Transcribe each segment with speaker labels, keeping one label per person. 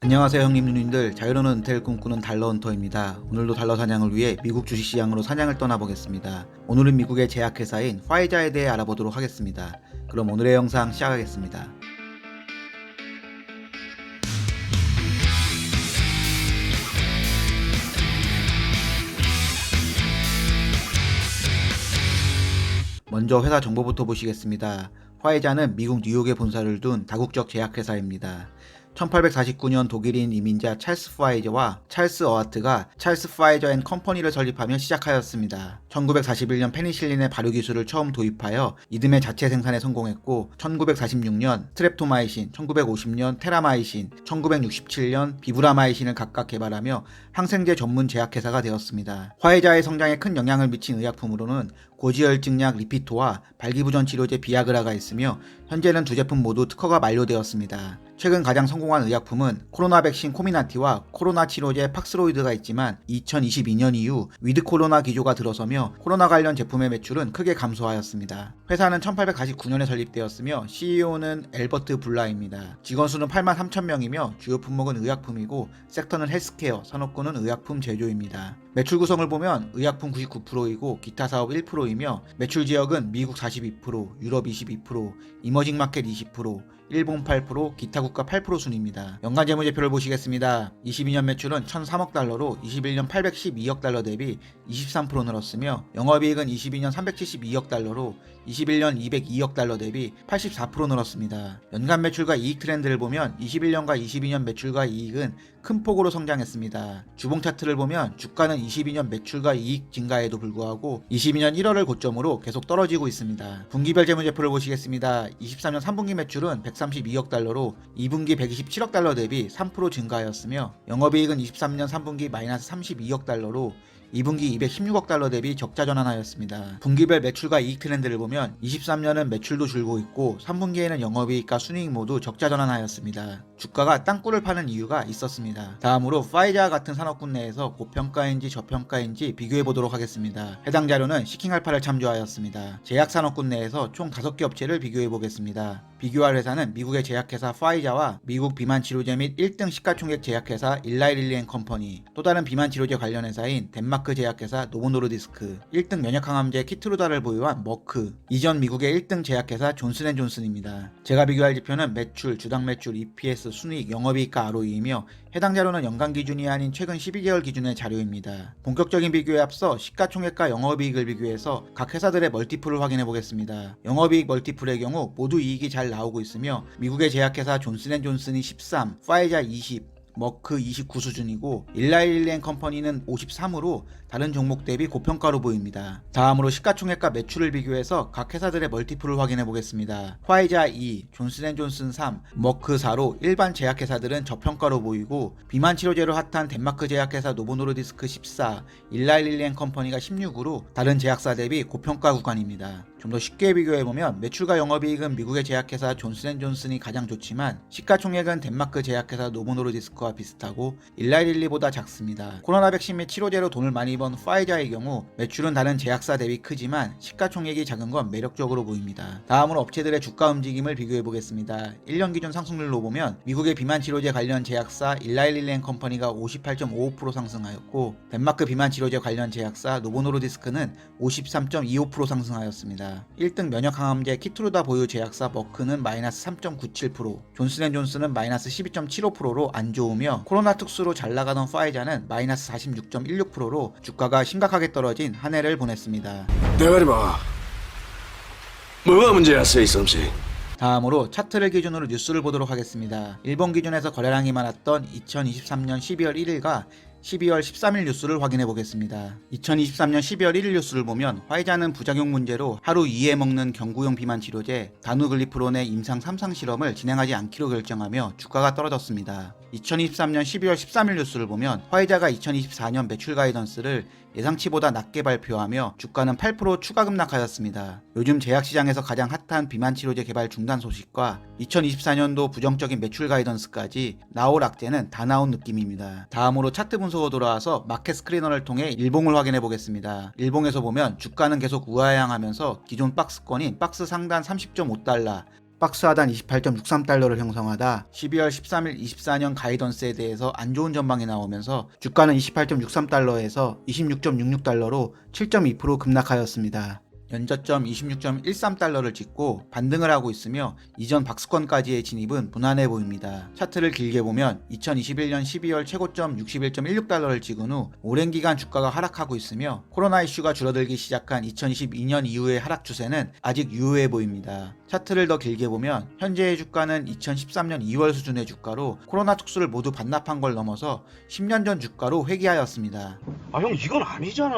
Speaker 1: 안녕하세요 형님 누님들. 자유로운 은퇴를 꿈꾸는 달러헌터입니다. 오늘도 달러 사냥을 위해 미국 주식시장으로 사냥을 떠나보겠습니다. 오늘은 미국의 제약회사인 화이자에 대해 알아보도록 하겠습니다. 그럼 오늘의 영상 시작하겠습니다. 먼저 회사 정보부터 보시겠습니다. 화이자는 미국 뉴욕에 본사를 둔 다국적 제약회사입니다. 1849년 독일인 이민자 찰스 파이저와 찰스 어하트가 찰스 파이저 앤 컴퍼니를 설립하며 시작하였습니다. 1941년 페니실린의 발효 기술을 처음 도입하여 이듬해 자체 생산에 성공했고 1946년 스트랩토마이신, 1950년 테라마이신, 1967년 비브라마이신을 각각 개발하며 항생제 전문 제약회사가 되었습니다. 화이자의 성장에 큰 영향을 미친 의약품으로는 고지혈증약 리피토와 발기부전 치료제 비아그라가 있으며 현재는 두 제품 모두 특허가 만료되었습니다. 최근 가장 성공한 의약품은 코로나 백신 코미나티와 코로나 치료제 팍스로이드가 있지만 2022년 이후 위드 코로나 기조가 들어서며 코로나 관련 제품의 매출은 크게 감소하였습니다. 회사는 1849년에 설립되었으며 CEO는 엘버트 블라입니다. 직원 수는 8만 3천 명이며 주요 품목은 의약품이고 섹터는 헬스케어, 산업군은 의약품 제조입니다. 매출 구성을 보면 의약품 99%이고 기타 사업 1%이며 매출 지역은 미국 42%, 유럽 22%, 이머징 마켓 20%, 일본 8%, 기타 국가 8% 순입니다. 연간 재무제표를 보시겠습니다. 22년 매출은 1,003억 달러로 21년 812억 달러 대비 23% 늘었으며 영업이익은 22년 372억 달러로 21년 202억 달러 대비 84% 늘었습니다. 연간 매출과 이익 트렌드를 보면 21년과 22년 매출과 이익은 큰 폭으로 성장했습니다. 주봉 차트를 보면 주가는 22년 매출과 이익 증가에도 불구하고 22년 1월을 고점으로 계속 떨어지고 있습니다. 분기별 재무제표를 보시겠습니다. 23년 3분기 매출은 132억 달러로 2분기 127억 달러 대비 3% 증가하였으며 영업이익은 23년 3분기 마이너스 32억 달러로 2분기 216억 달러 대비 적자 전환하였습니다. 분기별 매출과 이익 트렌드를 보면 23년은 매출도 줄고 있고 3분기에는 영업이익과 순이익 모두 적자 전환하였습니다. 주가가 땅굴을 파는 이유가 있었습니다. 다음으로 파이자와 같은 산업군 내에서 고평가인지 저평가인지 비교해 보도록 하겠습니다. 해당 자료는 시킹알파를 참조하였습니다. 제약산업군 내에서 총 5개 업체를 비교해 보겠습니다. 비교할 회사는 미국의 제약회사 파이자와 미국 비만치료제 및 1등 시가총액 제약회사 일라이릴리 앤 컴퍼니, 또 다른 비만치료제 관련 회사인 덴마크 제약회사 노보노르디스크, 1등 면역항암제 키트루다를 보유한 머크, 이전 미국의 1등 제약회사 존슨앤존슨입니다. 제가 비교할 지표는 매출, 주당 매출, EPS, 순이익, 영업이익과 ROE이며 해당 자료는 연간 기준이 아닌 최근 12개월 기준의 자료입니다. 본격적인 비교에 앞서 시가총액과 영업이익을 비교해서 각 회사들의 멀티플을 확인해 보겠습니다. 영업이익 멀티플의 경우 모두 이익이 잘 나오고 있으며 미국의 제약회사 존슨앤존슨이 13, 파이자 20, 머크 29 수준이고 일라이릴리 앤 컴퍼니는 53으로 다른 종목 대비 고평가로 보입니다. 다음으로 시가총액과 매출을 비교해서 각 회사들의 멀티플을 확인해 보겠습니다. 화이자 2, 존슨앤존슨 3, 머크 4로 일반 제약회사들은 저평가로 보이고 비만 치료제로 핫한 덴마크 제약회사 노보노르디스크 14, 일라이릴리 앤 컴퍼니가 16으로 다른 제약사 대비 고평가 구간입니다. 좀 더 쉽게 비교해보면 매출과 영업이익은 미국의 제약회사 존슨앤존슨이 가장 좋지만 시가총액은 덴마크 제약회사 노보노르디스크와 비슷하고 일라이릴리보다 작습니다. 코로나 백신 및 치료제로 돈을 많이 번 파이자의 경우 매출은 다른 제약사 대비 크지만 시가총액이 작은 건 매력적으로 보입니다. 다음으로 업체들의 주가 움직임을 비교해보겠습니다. 1년 기준 상승률로 보면 미국의 비만치료제 관련 제약사 일라이릴리 앤 컴퍼니가 58.55% 상승하였고 덴마크 비만치료제 관련 제약사 노보노르디스크는 53.25% 상승하였습니다. 1등 면역항암제 키트루다 보유 제약사 머크는 마이너스 3.97%, 존슨앤존슨은 마이너스 12.75%로 안 좋으며 코로나 특수로 잘 나가던 파이자는 마이너스 46.16%로 주가가 심각하게 떨어진 한 해를 보냈습니다.
Speaker 2: 대가리 봐. 뭐가 문제였어 이 솜씨?
Speaker 1: 다음으로 차트를 기준으로 뉴스를 보도록 하겠습니다. 일본 기준에서 거래량이 많았던 2023년 12월 1일과 12월 13일 뉴스를 확인해 보겠습니다. 2023년 12월 1일 뉴스를 보면 화이자는 부작용 문제로 하루 2회 먹는 경구용 비만 치료제 다누글리프론의 임상 3상 실험을 진행하지 않기로 결정하며 주가가 떨어졌습니다. 2023년 12월 13일 뉴스를 보면 화이자가 2024년 매출 가이던스를 예상치보다 낮게 발표하며 주가는 8% 추가 급락하였습니다. 요즘 제약시장에서 가장 핫한 비만치료제 개발 중단 소식과 2024년도 부정적인 매출 가이던스까지 나올 악재는 다 나온 느낌입니다. 다음으로 차트 분석으로 돌아와서 마켓 스크리너를 통해 일봉을 확인해 보겠습니다. 일봉에서 보면 주가는 계속 우하향하면서 기존 박스권인 박스 상단 30.5달러, 박스 하단 28.63달러를 형성하다 12월 13일 24년 가이던스에 대해서 안 좋은 전망이 나오면서 주가는 28.63달러에서 26.66달러로 7.2% 급락하였습니다. 연저점 26.13달러를 찍고 반등을 하고 있으며 이전 박스권까지의 진입은 무난해 보입니다. 차트를 길게 보면 2021년 12월 최고점 61.16달러를 찍은 후 오랜 기간 주가가 하락하고 있으며 코로나 이슈가 줄어들기 시작한 2022년 이후의 하락 추세는 아직 유효해 보입니다. 차트를 더 길게 보면 현재의 주가는 2013년 2월 수준의 주가로 코로나 특수를 모두 반납한 걸 넘어서 10년 전 주가로 회귀하였습니다.
Speaker 3: 아, 형, 이건 아니잖아.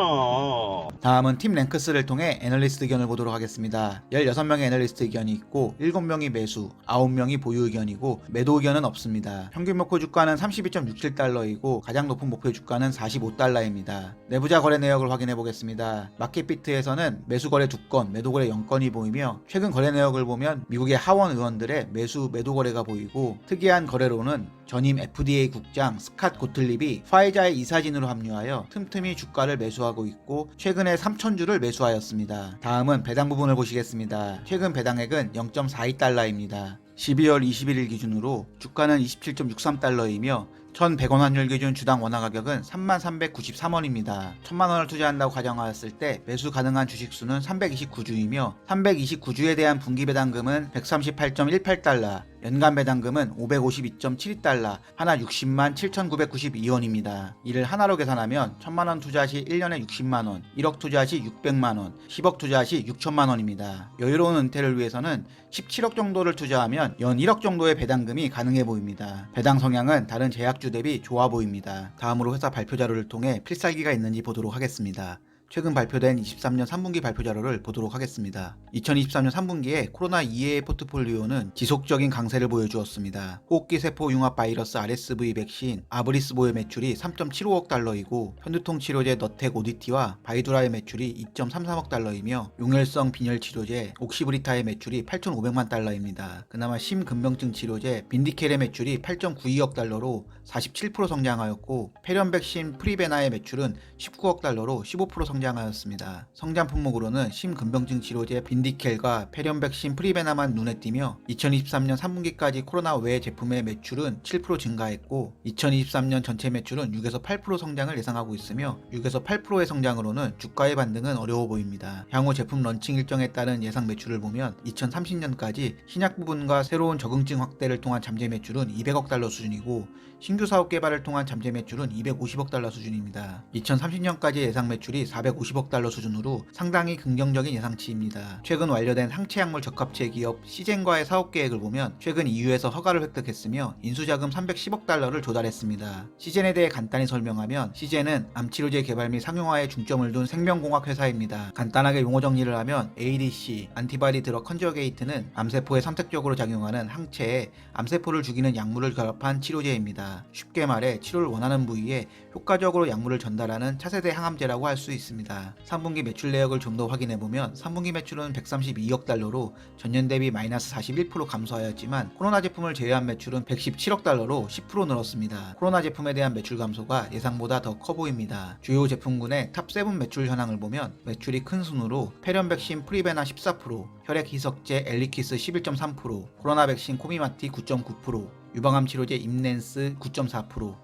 Speaker 1: 다음은 팀 랭크스를 통해 애널리스트 의견을 보도록 하겠습니다. 16명의 애널리스트 의견이 있고 7명이 매수, 9명이 보유 의견이고 매도 의견은 없습니다. 평균 목표 주가는 32.67달러이고 가장 높은 목표 주가는 45달러입니다. 내부자 거래 내역을 확인해 보겠습니다. 마켓비트에서는 매수 거래 2건, 매도 거래 0건이 보이며 최근 거래 내역을 보면 미국의 하원 의원들의 매수, 매도 거래가 보이고 특이한 거래로는 전임 FDA 국장 스캇 고틀립이 화이자의 이사진으로 합류하여 틈틈이 주가를 매수하고 있고 최근에 3,000주를 매수하였습니다. 다음은 배당 부분을 보시겠습니다. 최근 배당액은 0.42달러입니다. 12월 21일 기준으로 주가는 27.63달러이며 1,100원 환율 기준 주당 원화 가격은 33,393원입니다. 1,000만원을 투자한다고 가정하였을 때 매수 가능한 주식수는 329주이며 329주에 대한 분기 배당금은 138.18달러, 연간 배당금은 552.72달러, 하나 60만 7,992원입니다. 이를 하나로 계산하면 1,000만원 투자 시 1년에 60만원, 1억 투자 시 600만원, 10억 투자 시 6천만원입니다. 여유로운 은퇴를 위해서는 17억 정도를 투자하면 연 1억 정도의 배당금이 가능해 보입니다. 배당 성향은 다른 제약주 대비 좋아 보입니다. 다음으로 회사 발표 자료를 통해 필살기가 있는지 보도록 하겠습니다. 최근 발표된 23년 3분기 발표 자료를 보도록 하겠습니다. 2023년 3분기에 코로나 이외의 포트폴리오는 지속적인 강세를 보여주었습니다. 호흡기 세포 융합 바이러스 RSV 백신 아브리스보의 매출이 3.75억 달러이고 편두통 치료제 너텍 오디티와 바이두라의 매출이 2.33억 달러이며 용혈성 빈혈 치료제 옥시브리타의 매출이 8,500만 달러입니다. 그나마 심근병증 치료제 빈디켈의 매출이 8.92억 달러로 47% 성장하였고 폐렴 백신 프리베나의 매출은 19억 달러로 15% 성장하였습니다. 성장 품목으로는 심근병증 치료제 빈디켈과 폐렴 백신 프리베나만 눈에 띄며 2023년 3분기까지 코로나 외 제품의 매출은 7% 증가했고 2023년 전체 매출은 6에서 8% 성장을 예상하고 있으며 6에서 8%의 성장으로는 주가의 반등은 어려워 보입니다. 향후 제품 런칭 일정에 따른 예상 매출을 보면 2030년까지 신약 부분과 새로운 적응증 확대를 통한 잠재 매출은 200억 달러 수준이고 신규 사업 개발을 통한 잠재 매출은 250억 달러 수준입니다. 2030년까지 예상 매출이 450억 달러 수준으로 상당히 긍정적인 예상치입니다. 최근 완료된 항체약물 적합체 기업 시젠과의 사업 계획을 보면 최근 EU에서 허가를 획득했으며 인수자금 310억 달러를 조달했습니다. 시젠에 대해 간단히 설명하면 시젠은 암치료제 개발 및 상용화에 중점을 둔 생명공학 회사입니다. 간단하게 용어 정리를 하면 ADC, 안티바디 드럭 컨저게이트는 암세포에 선택적으로 작용하는 항체에 암세포를 죽이는 약물을 결합한 치료제입니다. 쉽게 말해 치료를 원하는 부위에 효과적으로 약물을 전달하는 차세대 항암제라고 할 수 있습니다. 3분기 매출 내역을 좀 더 확인해보면 3분기 매출은 132억 달러로 전년 대비 마이너스 41% 감소하였지만 코로나 제품을 제외한 매출은 117억 달러로 10% 늘었습니다. 코로나 제품에 대한 매출 감소가 예상보다 더 커 보입니다. 주요 제품군의 탑7 매출 현황을 보면 매출이 큰 순으로 폐렴 백신 프리베나 14%, 혈액 희석제 엘리키스 11.3%, 코로나 백신 코미마티 9.9%, 유방암 치료제 임넨스 9.4%,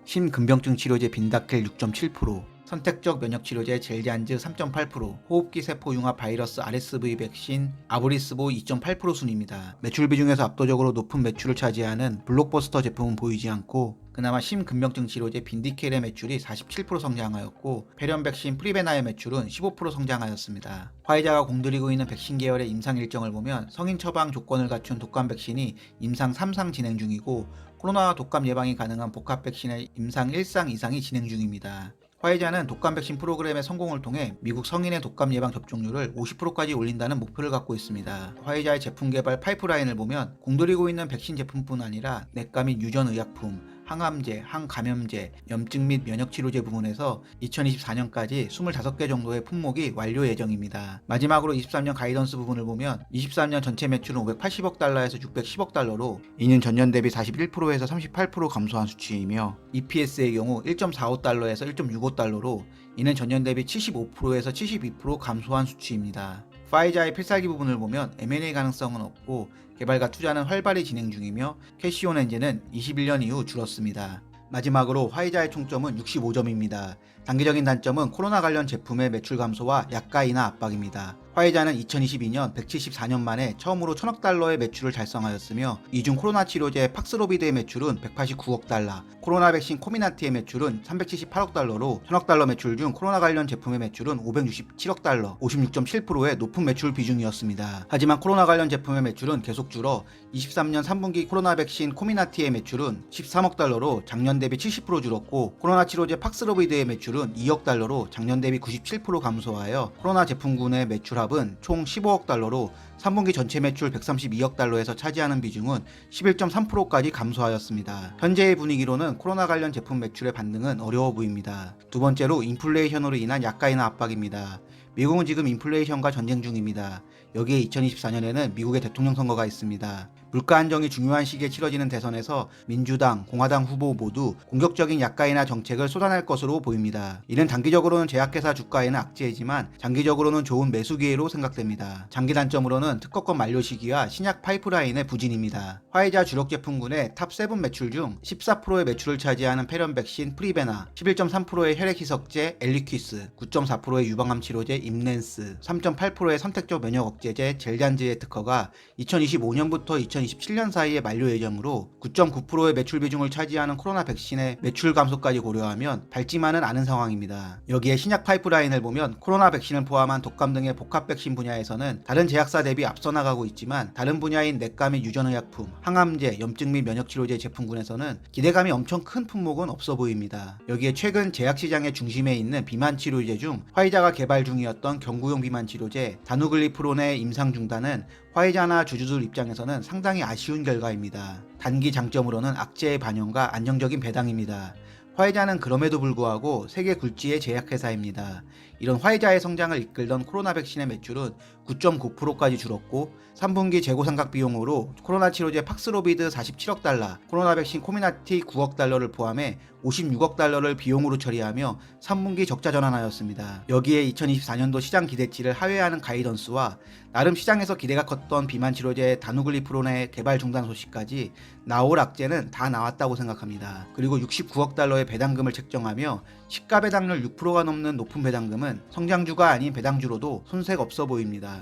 Speaker 1: 심근병증 치료제 빈다켈 6.7%, 선택적 면역 치료제 젤잔즈 3.8%, 호흡기 세포 융합 바이러스 RSV 백신 아브리스보 2.8% 순입니다. 매출 비중에서 압도적으로 높은 매출을 차지하는 블록버스터 제품은 보이지 않고 그나마 심근병증 치료제 빈디켈의 매출이 47% 성장하였고 폐렴 백신 프리베나의 매출은 15% 성장하였습니다. 화이자가 공들이고 있는 백신 계열의 임상 일정을 보면 성인 처방 조건을 갖춘 독감 백신이 임상 3상 진행 중이고 코로나 독감 예방이 가능한 복합 백신의 임상 1상 이상이 진행 중입니다. 화이자는 독감 백신 프로그램의 성공을 통해 미국 성인의 독감 예방 접종률을 50%까지 올린다는 목표를 갖고 있습니다. 화이자의 제품 개발 파이프라인을 보면 공들이고 있는 백신 제품뿐 아니라 내과 및 유전 의약품, 항암제, 항감염제, 염증 및 면역치료제 부문에서 2024년까지 25개 정도의 품목이 완료 예정입니다. 마지막으로 23년 가이던스 부분을 보면 23년 전체 매출은 580억 달러에서 610억 달러로 이는 전년 대비 41%에서 38% 감소한 수치이며 EPS의 경우 1.45달러에서 1.65달러로 이는 전년 대비 75%에서 72% 감소한 수치입니다. 화이자의 필살기 부분을 보면 M&A 가능성은 없고 개발과 투자는 활발히 진행 중이며 캐시온 엔진은 21년 이후 줄었습니다. 마지막으로 화이자의 총점은 65점입니다. 단기적인 단점은 코로나 관련 제품의 매출 감소와 약가 인하 압박입니다. 화이자는 2022년 174년 만에 처음으로 1000억 달러의 매출을 달성하였으며 이중 코로나 치료제 팍스로비드의 매출은 189억 달러, 코로나 백신 코미나티의 매출은 378억 달러로 1000억 달러 매출 중 코로나 관련 제품의 매출은 567억 달러, 56.7%의 높은 매출 비중이었습니다. 하지만 코로나 관련 제품의 매출은 계속 줄어 23년 3분기 코로나 백신 코미나티의 매출은 13억 달러로 작년 대비 70% 줄었고 코로나 치료제 팍스로비드의 매출은 2억 달러로 작년 대비 97% 감소하여 코로나 제품군의 매출합은 총 15억 달러로 3분기 전체 매출 132억 달러에서 차지하는 비중은 11.3%까지 감소하였습니다. 현재의 분위기로는 코로나 관련 제품 매출의 반등은 어려워 보입니다. 두 번째로 인플레이션으로 인한 약가 인하 압박입니다. 미국은 지금 인플레이션과 전쟁 중입니다. 여기에 2024년에는 미국의 대통령 선거가 있습니다. 물가 안정이 중요한 시기에 치러지는 대선에서 민주당, 공화당 후보 모두 공격적인 약가 인하 정책을 쏟아낼 것으로 보입니다. 이는 단기적으로는 제약회사 주가에는 악재이지만 장기적으로는 좋은 매수 기회로 생각됩니다. 장기 단점으로는 특허권 만료 시기와 신약 파이프라인의 부진입니다. 화이자 주력 제품군의 탑7 매출 중 14%의 매출을 차지하는 폐렴 백신 프리베나, 11.3%의 혈액 희석제 엘리퀴스, 9.4%의 유방암 치료제 임넨스, 3.8%의 선택적 면역 억제제 젤단즈의 특허가 2025년부터 2027년 사이에 만료 예정으로 9.9%의 매출 비중을 차지하는 코로나 백신의 매출 감소까지 고려하면 밝지만은 않은 상황입니다. 여기에 신약 파이프라인을 보면 코로나 백신을 포함한 독감 등의 복합 백신 분야에서는 다른 제약사 대비 앞서 나가고 있지만 다른 분야인 내과 및 유전의약품, 항암제, 염증 및 면역치료제 제품군에서는 기대감이 엄청 큰 품목은 없어 보입니다. 여기에 최근 제약시장의 중심에 있는 비만 치료제 중 화이자가 개발 중이었던 경구용 비만 치료제 다누글리프론의 임상 중단은 화이자나 주주들 입장에서는 상당히 아쉬운 결과입니다. 단기 장점으로는 악재의 반영과 안정적인 배당입니다. 화이자는 그럼에도 불구하고 세계 굴지의 제약회사입니다. 이런 화이자의 성장을 이끌던 코로나 백신의 매출은 9.9%까지 줄었고 3분기 재고 상각 비용으로 코로나 치료제 팍스로비드 47억 달러, 코로나 백신 코미나티 9억 달러를 포함해 56억 달러를 비용으로 처리하며 3분기 적자 전환하였습니다. 여기에 2024년도 시장 기대치를 하회하는 가이던스와 나름 시장에서 기대가 컸던 비만 치료제 다누글리프론의 개발 중단 소식까지 나올 악재는 다 나왔다고 생각합니다. 그리고 69억 달러의 배당금을 책정하며 시가 배당률 6%가 넘는 높은 배당금은 성장주가 아닌 배당주로도 손색 없어 보입니다.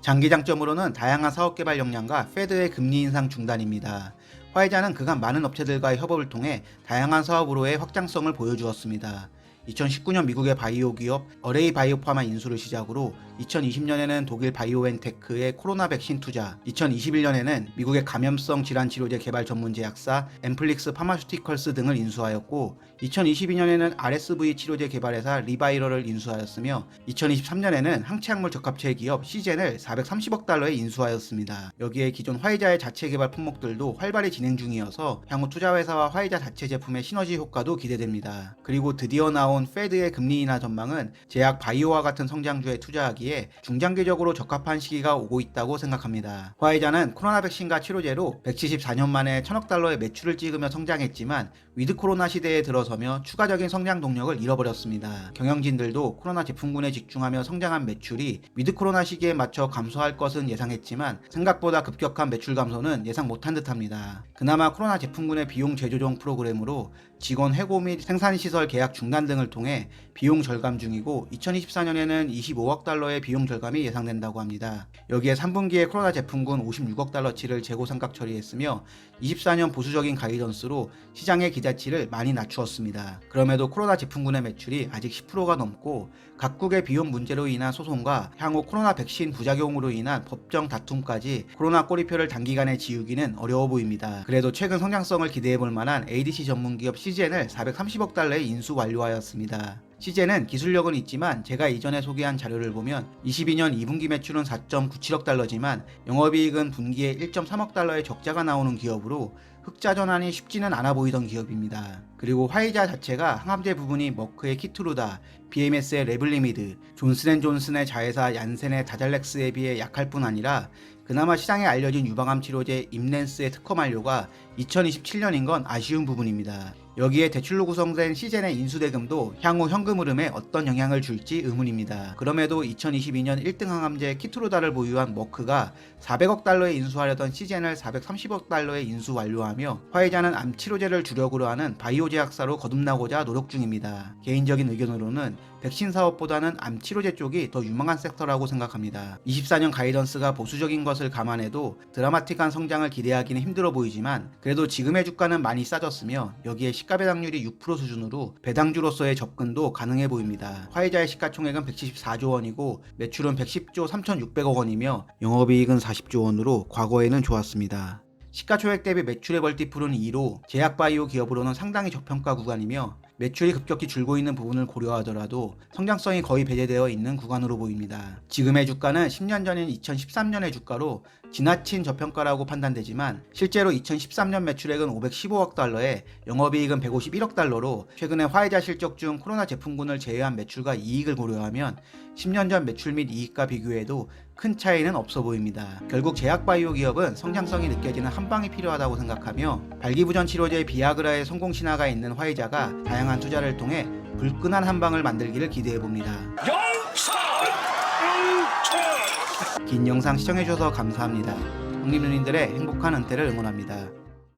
Speaker 1: 장기 장점으로는 다양한 사업 개발 역량과 페드의 금리 인상 중단입니다. 화이자는 그간 많은 업체들과의 협업을 통해 다양한 사업으로의 확장성을 보여주었습니다. 2019년 미국의 바이오 기업 어레이 바이오파마 인수를 시작으로 2020년에는 독일 바이오엔테크의 코로나 백신 투자, 2021년에는 미국의 감염성 질환 치료제 개발 전문 제약사 엠플릭스 파마슈티컬스 등을 인수하였고 2022년에는 RSV 치료제 개발회사 리바이러를 인수하였으며 2023년에는 항체약물 적합체 기업 시젠을 430억 달러에 인수하였습니다. 여기에 기존 화이자의 자체 개발 품목들도 활발히 진행 중이어서 향후 투자회사와 화이자 자체 제품의 시너지 효과도 기대됩니다. 그리고 드디어 나온 페드의 금리 인하 전망은 제약 바이오와 같은 성장주에 투자하기에 중장기적으로 적합한 시기가 오고 있다고 생각합니다. 화이자는 코로나 백신과 치료제로 174년 만에 1000억 달러의 매출을 찍으며 성장했지만 위드 코로나 시대에 들어서며 추가적인 성장 동력을 잃어버렸습니다. 경영진들도 코로나 제품군에 집중하며 성장한 매출이 위드 코로나 시기에 맞춰 감소할 것은 예상했지만 생각보다 급격한 매출 감소는 예상 못한 듯합니다. 그나마 코로나 제품군의 비용 재조정 프로그램으로 직원 해고 및 생산시설 계약 중단 등을 통해 비용 절감 중이고 2024년에는 25억 달러의 비용 절감이 예상된다고 합니다. 여기에 3분기에 코로나 제품군 56억 달러치를 재고 상각 처리했으며 24년 보수적인 가이던스로 시장의 기대치를 많이 낮추었습니다. 그럼에도 코로나 제품군의 매출이 아직 10%가 넘고 각국의 비용 문제로 인한 소송과 향후 코로나 백신 부작용으로 인한 법정 다툼까지 코로나 꼬리표를 단기간에 지우기는 어려워 보입니다. 그래도 최근 성장성을 기대해볼 만한 ADC 전문기업 시젠을 430억 달러에 인수 완료하였습니다. 시젠은 기술력은 있지만 제가 이전에 소개한 자료를 보면 22년 2분기 매출은 4.97억 달러지만 영업이익은 분기에 1.3억 달러의 적자가 나오는 기업으로 흑자 전환이 쉽지는 않아 보이던 기업입니다. 그리고 화이자 자체가 항암제 부분이 머크의 키트루다, BMS의 레블리미드, 존슨앤존슨의 자회사 얀센의 다잘렉스에 비해 약할 뿐 아니라 그나마 시장에 알려진 유방암 치료제 임넨스의 특허 만료가 2027년인 건 아쉬운 부분입니다. 여기에 대출로 구성된 시젠의 인수대금도 향후 현금 흐름에 어떤 영향을 줄지 의문입니다. 그럼에도 2022년 1등 항암제 키트루다를 보유한 머크가 400억 달러에 인수하려던 시젠을 430억 달러에 인수 완료하며 화이자는 암 치료제를 주력으로 하는 바이오 제약사로 거듭나고자 노력 중입니다. 개인적인 의견으로는 백신 사업보다는 암 치료제 쪽이 더 유망한 섹터라고 생각합니다. 24년 가이던스가 보수적인 것을 감안해도 드라마틱한 성장을 기대하기는 힘들어 보이지만 그래도 지금의 주가는 많이 싸졌으며 여기에 시가 배당률이 6% 수준으로 배당주로서의 접근도 가능해 보입니다. 화이자의 시가총액은 174조 원이고 매출은 110조 3,600억 원이며 영업이익은 40조 원으로 과거에는 좋았습니다. 시가총액 대비 매출의 벌티풀은 2로 제약바이오 기업으로는 상당히 저평가 구간이며 매출이 급격히 줄고 있는 부분을 고려하더라도 성장성이 거의 배제되어 있는 구간으로 보입니다. 지금의 주가는 10년 전인 2013년의 주가로 지나친 저평가라고 판단되지만 실제로 2013년 매출액은 515억 달러에 영업이익은 151억 달러로 최근에 화이자 실적 중 코로나 제품군을 제외한 매출과 이익을 고려하면 10년 전 매출 및 이익과 비교해도 큰 차이는 없어 보입니다. 결국 제약바이오 기업은 성장성이 느껴지는 한방이 필요하다고 생각하며 발기부전 치료제 비아그라의 성공 신화가 있는 화이자가 다양한 투자를 통해 불끈한 한방을 만들기를 기대해봅니다. 긴 영상 시청해주셔서 감사합니다. 형님 누님들의 행복한 은퇴를 응원합니다.